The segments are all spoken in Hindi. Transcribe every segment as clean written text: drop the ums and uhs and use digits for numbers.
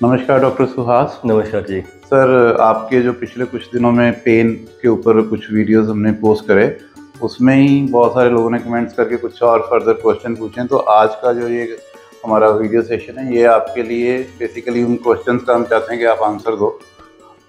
नमस्कार डॉक्टर सुहास। नमस्कार जी। सर, आपके जो पिछले कुछ दिनों में पेन के ऊपर कुछ वीडियोस हमने पोस्ट करे, उसमें ही बहुत सारे लोगों ने कमेंट्स करके कुछ और फर्दर क्वेश्चन पूछे हैं। तो आज का जो ये हमारा वीडियो सेशन है, ये आपके लिए बेसिकली उन क्वेश्चंस का हम चाहते हैं कि आप आंसर दो।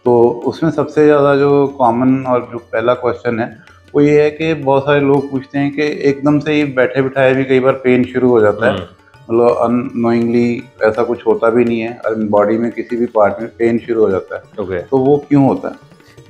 तो उसमें सबसे ज़्यादा जो कॉमन और जो पहला क्वेश्चन है, वो ये है कि बहुत सारे लोग पूछते हैं कि एकदम से ही बैठे बिठाए भी कई बार पेन शुरू हो जाता है। मतलब अननोइंगली ऐसा कुछ होता भी नहीं है और बॉडी में किसी भी पार्ट में पेन शुरू हो जाता है। ओके। तो वो क्यों होता है?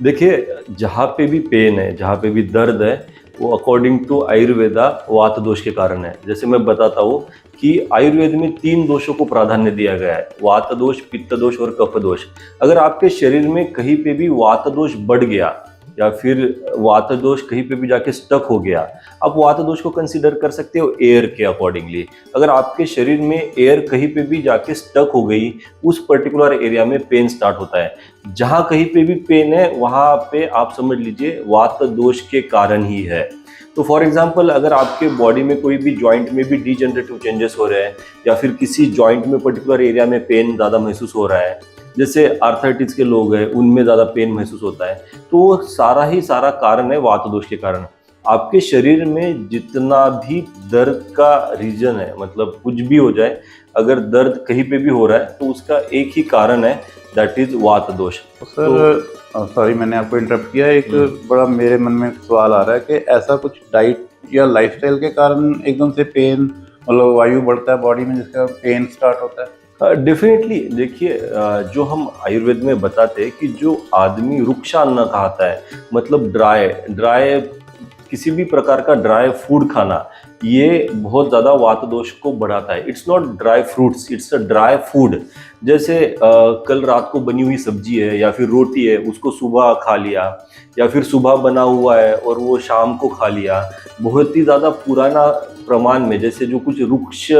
देखिए, जहाँ पे भी पेन है, जहाँ पे भी दर्द है, वो अकॉर्डिंग टू आयुर्वेदा वात दोष के कारण है। जैसे मैं बताता हूँ कि आयुर्वेद में 3 दोषों को प्राधान्य दिया गया है, वात दोष, पित्त दोष और कफ दोष। अगर आपके शरीर में कहीं पे भी वात दोष बढ़ गया या फिर वात दोष कहीं पे भी जाके स्टक हो गया, आप वात दोष को कंसीडर कर सकते हो एयर के अकॉर्डिंगली। अगर आपके शरीर में एयर कहीं पे भी जाके स्टक हो गई, उस पर्टिकुलर एरिया में पेन स्टार्ट होता है। जहाँ कहीं पे भी पेन है वहाँ पे आप समझ लीजिए वात दोष के कारण ही है। तो फॉर एग्जांपल, अगर आपके बॉडी में कोई भी जॉइंट में भी डिजेनरेटिव चेंजेस हो रहे हैं या फिर किसी जॉइंट में पर्टिकुलर एरिया में पेन ज़्यादा महसूस हो रहा है, जैसे आर्थराइटिस के लोग हैं उनमें ज़्यादा पेन महसूस होता है, तो वो सारा ही सारा कारण है वात दोष के कारण। आपके शरीर में जितना भी दर्द का रीजन है, मतलब कुछ भी हो जाए, अगर दर्द कहीं पे भी हो रहा है तो उसका एक ही कारण है, दैट इज वात दोष। तो सर, सॉरी मैंने आपको इंटरप्ट किया। एक बड़ा मेरे मन में सवाल आ रहा है कि ऐसा कुछ डाइट या लाइफस्टाइल के कारण एकदम से पेन, मतलब वायु बढ़ता है बॉडी में जिसका पेन स्टार्ट होता है? डेफिनेटली। देखिए, जो हम आयुर्वेद में बताते हैं कि जो आदमी रुक्षान्न खाता है, मतलब ड्राई ड्राई किसी भी प्रकार का ड्राई फूड खाना, ये बहुत ज़्यादा वात दोष को बढ़ाता है। It's not dry fruits, it's a dry food. जैसे कल रात को बनी हुई सब्जी है या फिर रोटी है, उसको सुबह खा लिया, या फिर सुबह बना हुआ है और वो शाम को खा लिया। बहुत ही ज़्यादा पुराना प्रमाण में, जैसे जो कुछ रुक्ष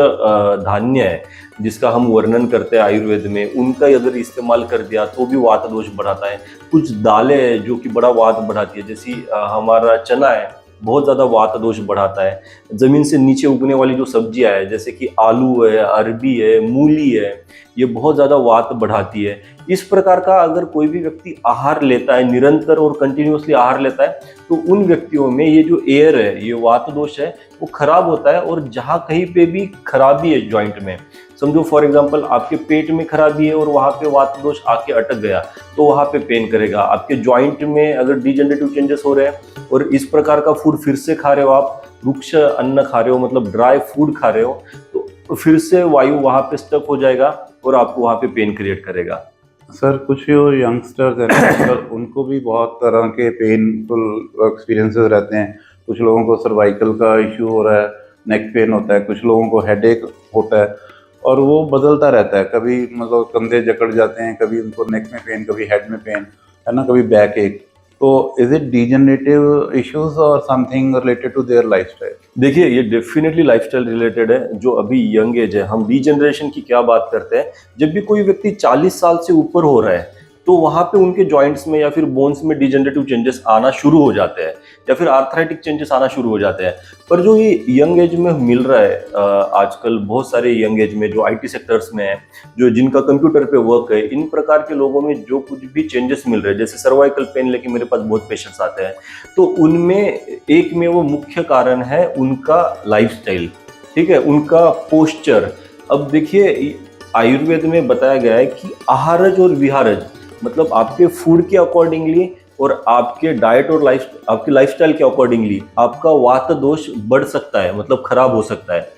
धान्य है जिसका हम वर्णन करते हैं आयुर्वेद में, उनका अगर इस्तेमाल कर दिया तो भी वात दोष बढ़ाता है। कुछ दालें हैं जो कि बड़ा वात बढ़ाती है, जैसी हमारा चना है, बहुत ज़्यादा वात दोष बढ़ाता है। ज़मीन से नीचे उगने वाली जो सब्जियां है, जैसे कि आलू है, अरबी है, मूली है, ये बहुत ज़्यादा वात बढ़ाती है। इस प्रकार का अगर कोई भी व्यक्ति आहार लेता है, निरंतर और कंटिन्यूअसली आहार लेता है, तो उन व्यक्तियों में ये जो एयर है, ये वात दोष है, वो खराब होता है। और जहाँ कहीं पे भी खराबी है जॉइंट में, समझो फॉर एग्जांपल आपके पेट में खराबी है और वहाँ पे वात दोष आके अटक गया, तो वहाँ पे पेन करेगा। आपके जॉइंट में अगर डिजेनरेटिव चेंजेस हो रहे हैं और इस प्रकार का फूड फिर से खा रहे हो, आप रुक्ष अन्न खा रहे हो, मतलब ड्राई फूड खा रहे हो, तो फिर से वायु वहाँ पे स्टक हो जाएगा और आपको वहाँ पे पेन क्रिएट करेगा। सर, कुछ जो यंगस्टर्स हैं ना, सर उनको भी बहुत तरह के पेनफुल एक्सपीरियंसेस रहते हैं। कुछ लोगों को सर्वाइकल का इशू हो रहा है, नेक पेन होता है, कुछ लोगों को हेडेक होता है और वो बदलता रहता है। कभी मतलब कंधे जकड़ जाते हैं, कभी उनको नेक में पेन, कभी हेड में पेन, है ना, कभी बैक एक। तो इज इट डिजेनरेटिव इश्यूज और something related to their lifestyle? देखिए, ये डेफिनेटली लाइफस्टाइल रिलेटेड है। जो अभी यंग एज है, हम रीजनरेशन की क्या बात करते हैं, जब भी कोई व्यक्ति 40 साल से ऊपर हो रहा है तो वहाँ पे उनके जॉइंट्स में या फिर बोन्स में डिजेनरेटिव चेंजेस आना शुरू हो जाते हैं या फिर आर्थराइटिक चेंजेस आना शुरू हो जाते हैं। पर जो ये यंग एज में मिल रहा है, आजकल बहुत सारे यंग एज में जो आईटी सेक्टर्स में है, जो जिनका कंप्यूटर पे वर्क है, इन प्रकार के लोगों में जो कुछ भी चेंजेस मिल रहे हैं, जैसे सर्वाइकल पेन लेके मेरे पास बहुत पेशेंट्स आते हैं, तो उनमें एक में वो मुख्य कारण है उनका लाइफस्टाइल, ठीक है, उनका पोस्चर। अब देखिए, आयुर्वेद में बताया गया है कि आहारज और विहारज, मतलब आपके फूड के अकॉर्डिंगली और आपके डाइट और आपके लाइफस्टाइल के अकॉर्डिंगली आपका वात दोष बढ़ सकता है, मतलब खराब हो सकता है।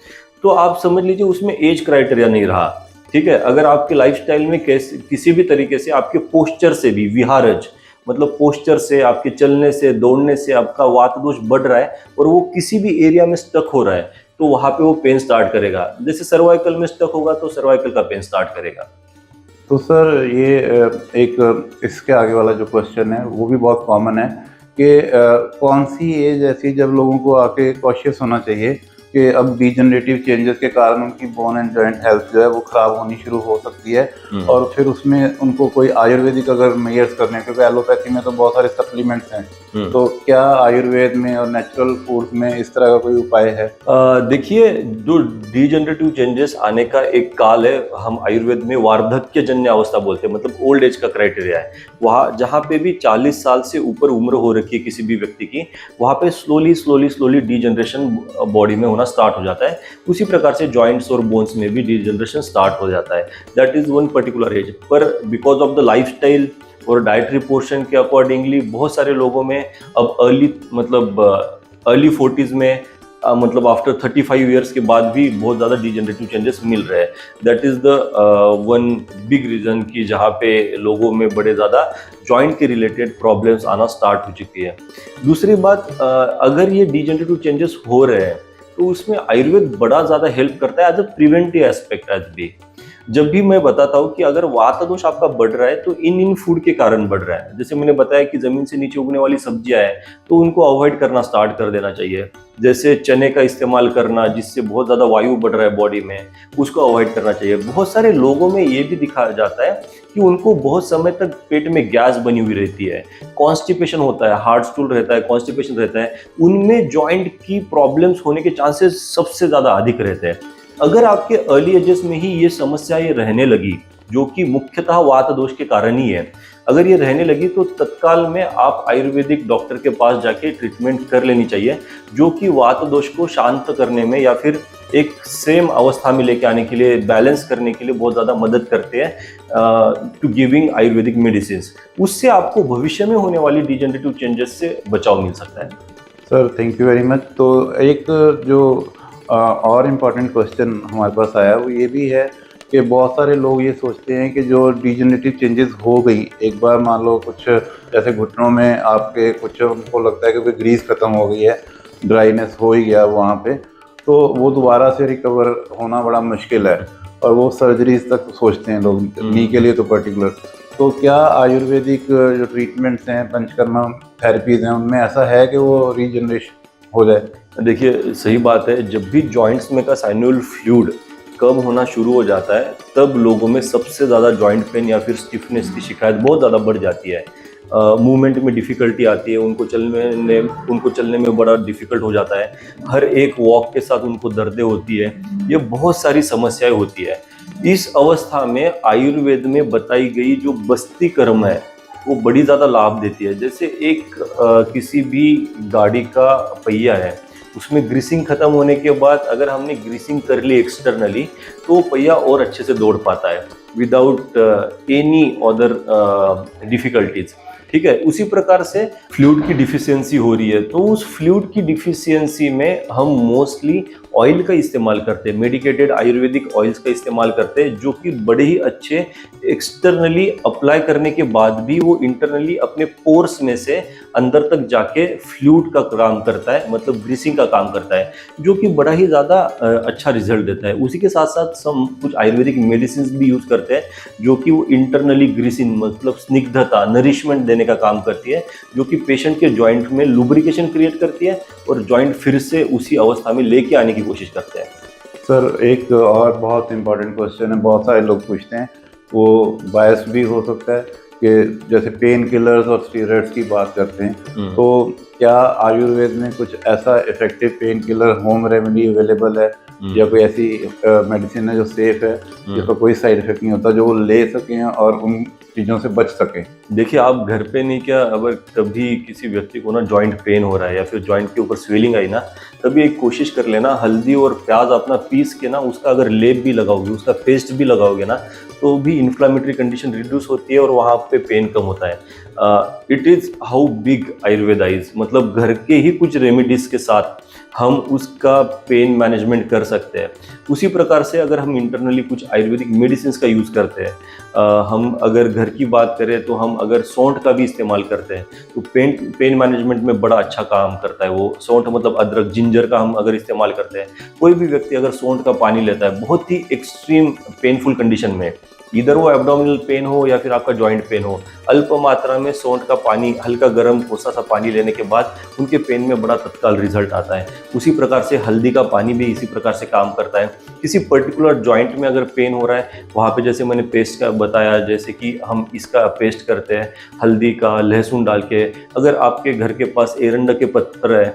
तो आप समझ लीजिए उसमें एज क्राइटेरिया नहीं रहा, ठीक है। अगर आपके लाइफस्टाइल में किसी भी तरीके से आपके पोस्चर से भी विहारज, मतलब पोस्चर से, आपके चलने से, दौड़ने से आपका वात दोष बढ़ रहा है और वो किसी भी एरिया में स्टक हो रहा है, तो वहां पे वो पेन स्टार्ट करेगा। जैसे सर्वाइकल में स्टक होगा तो सर्वाइकल का पेन स्टार्ट करेगा। तो सर, ये एक इसके आगे वाला जो क्वेश्चन है वो भी बहुत कॉमन है कि कौन सी एज ऐसी जब लोगों को आके कॉशियस होना चाहिए कि अब डीजनरेटिव चेंजेस के कारण उनकी बोन एंड जॉइंट हेल्थ जो है वो खराब होनी शुरू हो सकती है। और फिर उसमें उनको कोई आयुर्वेदिक अगर मेजर्स करने हैं, क्योंकि एलोपैथी में तो बहुत सारे सप्लीमेंट्स हैं, तो क्या आयुर्वेद में और नेचुरल फूड्स में इस तरह का कोई उपाय है? देखिए, जो डीजनरेटिव चेंजेस आने का एक काल है, हम आयुर्वेद में वार्धक्य जन्य अवस्था बोलते हैं, मतलब ओल्ड एज का क्राइटेरिया है। वहाँ जहाँ पे भी 40 साल से ऊपर उम्र हो रखी है किसी भी व्यक्ति की, वहाँ पे स्लोली डीजनरेशन बॉडी में होना स्टार्ट हो जाता है। उसी प्रकार से जॉइंट्स और बोन्स में भी डीजनरेशन स्टार्ट हो जाता है। That is one particular age. पर बिकॉज ऑफ द लाइफस्टाइल और डाइटरी पोर्शन के अकॉर्डिंगली बहुत सारे लोगों में अब अर्ली 40s में मतलब आफ्टर 35 ईयर्स के बाद भी बहुत ज़्यादा डीजनरेटिव चेंजेस मिल रहे हैं। That is the one big reason कि जहाँ पे लोगों में बड़े ज़्यादा जॉइंट के रिलेटेड प्रॉब्लम्स आना स्टार्ट हो चुकी है। दूसरी बात, अगर ये डीजनरेटिव चेंजेस हो रहे हैं तो उसमें आयुर्वेद बड़ा ज़्यादा हेल्प करता है as a preventive aspect as भी। जब भी मैं बताता हूँ कि अगर वात दोष आपका बढ़ रहा है तो इन फूड के कारण बढ़ रहा है। जैसे मैंने बताया कि जमीन से नीचे उगने वाली सब्जियां हैं तो उनको अवॉइड करना स्टार्ट कर देना चाहिए। जैसे चने का इस्तेमाल करना जिससे बहुत ज़्यादा वायु बढ़ रहा है बॉडी में, उसको अवॉइड करना चाहिए। बहुत सारे लोगों में ये भी दिखाया जाता है कि उनको बहुत समय तक पेट में गैस बनी हुई रहती है, कॉन्स्टिपेशन होता है, हार्ड स्टूल रहता है, कॉन्स्टिपेशन रहता है। उनमें जॉइंट की प्रॉब्लम्स होने के चांसेस सबसे ज़्यादा अधिक रहते हैं। अगर आपके अर्ली एजेस में ही ये समस्याएं रहने लगी, जो कि मुख्यतः वात दोष के कारण ही है, अगर ये रहने लगी तो तत्काल में आप आयुर्वेदिक डॉक्टर के पास जाके ट्रीटमेंट कर लेनी चाहिए, जो कि वात दोष को शांत करने में या फिर एक सेम अवस्था में लेके आने के लिए, बैलेंस करने के लिए बहुत ज़्यादा मदद करते हैं टू गिविंग आयुर्वेदिक मेडिसिन। उससे आपको भविष्य में होने वाली डिजेनरेटिव चेंजेस से बचाव मिल सकता है। Sir thank you very much. तो एक जो और इम्पॉर्टेंट क्वेश्चन हमारे पास आया वो ये भी है कि बहुत सारे लोग ये सोचते हैं कि जो डीजनरेटिव चेंजेस हो गई, एक बार मान लो कुछ जैसे घुटनों में आपके कुछ उनको लगता है कि कोई ग्रीस खत्म हो गई है, ड्राइनेस हो ही गया वहाँ पे, तो वो दोबारा से रिकवर होना बड़ा मुश्किल है और वो सर्जरीज तक सोचते हैं लोग, नी के लिए तो पर्टिकुलर। तो क्या आयुर्वेदिक जो ट्रीटमेंट्स हैं, पंचकर्मा थेरेपीज़ हैं, उनमें ऐसा है कि वो रीजनरेशन हो जाए? देखिए, सही बात है। जब भी जॉइंट्स में का साइनोवियल फ्लूइड कम होना शुरू हो जाता है तब लोगों में सबसे ज़्यादा जॉइंट पेन या फिर स्टिफनेस की शिकायत बहुत ज़्यादा बढ़ जाती है। मूवमेंट में डिफ़िकल्टी आती है, उनको चलने में बड़ा डिफ़िकल्ट हो जाता है। हर एक वॉक के साथ उनको दर्दें होती है। ये बहुत सारी समस्याएं होती है। इस अवस्था में आयुर्वेद में बताई गई जो बस्ती कर्म है वो बड़ी ज़्यादा लाभ देती है। जैसे किसी भी गाड़ी का पहिया है, उसमें ग्रीसिंग खत्म होने के बाद अगर हमने ग्रीसिंग कर ली एक्सटर्नली तो पहिया और अच्छे से दौड़ पाता है विदाउट एनी अदर डिफिकल्टीज। ठीक है, उसी प्रकार से फ्लूइड की डिफिशियंसी हो रही है तो उस फ्लूइड की डिफिशियंसी में हम मोस्टली ऑयल का इस्तेमाल करते हैं, मेडिकेटेड आयुर्वेदिक ऑयल्स का इस्तेमाल करते हैं, जो कि बड़े ही अच्छे एक्सटर्नली अप्लाई करने के बाद भी वो इंटरनली अपने पोर्स में से अंदर तक जाके फ्लूइड का काम करता है, मतलब ग्रीसिंग का काम करता है, जो कि बड़ा ही ज़्यादा अच्छा रिजल्ट देता है। उसी के साथ साथ हम कुछ आयुर्वेदिक मेडिसिन भी यूज़ करते हैं जो कि वो इंटरनली ग्रीसिंग मतलब स्निग्धता, नरिशमेंट देने का काम करती है, जो कि पेशेंट के जॉइंट में लुब्रिकेशन क्रिएट करती है और जॉइंट फिर से उसी अवस्था में लेके आने की कोशिश करते हैं। सर एक और बहुत इम्पोर्टेंट क्वेश्चन है, बहुत सारे लोग पूछते हैं, वो बायस भी हो सकता है कि जैसे पेन किलर्स और स्टीरॉइड्स की बात करते हैं, तो क्या आयुर्वेद में कुछ ऐसा effective pain killer home remedy available है या कोई ऐसी मेडिसिन है जो सेफ है, जिसका कोई साइड इफेक्ट नहीं होता, जो वो ले सकें और उन चीज़ों से बच सकें? देखिए, आप घर पे नहीं, क्या अगर कभी किसी व्यक्ति को ना जॉइंट पेन हो रहा है या फिर जॉइंट के ऊपर स्वेलिंग आई ना, तभी एक कोशिश कर लेना, हल्दी और प्याज अपना पीस के ना उसका अगर लेप भी लगाओगे, उसका पेस्ट भी लगाओगे ना, तो भी इन्फ्लामेटरी कंडीशन रिड्यूस होती है और वहाँ पे पेन कम होता है। It is how big Ayurveda is, मतलब घर के ही कुछ रेमेडीज के साथ हम उसका पेन मैनेजमेंट कर सकते हैं। उसी प्रकार से अगर हम इंटरनली कुछ आयुर्वेदिक मेडिसिन का यूज़ करते हैं, हम अगर घर की बात करें तो हम अगर सौंठ का भी इस्तेमाल करते हैं तो पेन मैनेजमेंट में बड़ा अच्छा काम करता है। वो सौंठ मतलब अदरक, जिंजर का हम अगर इस्तेमाल करते हैं, कोई भी व्यक्ति अगर सौंठ का पानी लेता है बहुत ही एक्सट्रीम पेनफुल कंडीशन में, इधर वो एब्डोमिनल पेन हो या फिर आपका जॉइंट पेन हो, अल्प मात्रा में सौंठ का पानी, हल्का गर्म कोसा सा पानी लेने के बाद उनके पेन में बड़ा तत्काल रिजल्ट आता है। उसी प्रकार से हल्दी का पानी भी इसी प्रकार से काम करता है। किसी पर्टिकुलर जॉइंट में अगर पेन हो रहा है, वहाँ पे जैसे मैंने पेस्ट का बताया, जैसे कि हम इसका पेस्ट करते हैं हल्दी का, लहसुन डाल के। अगर आपके घर के पास एरंडा के पत्तर है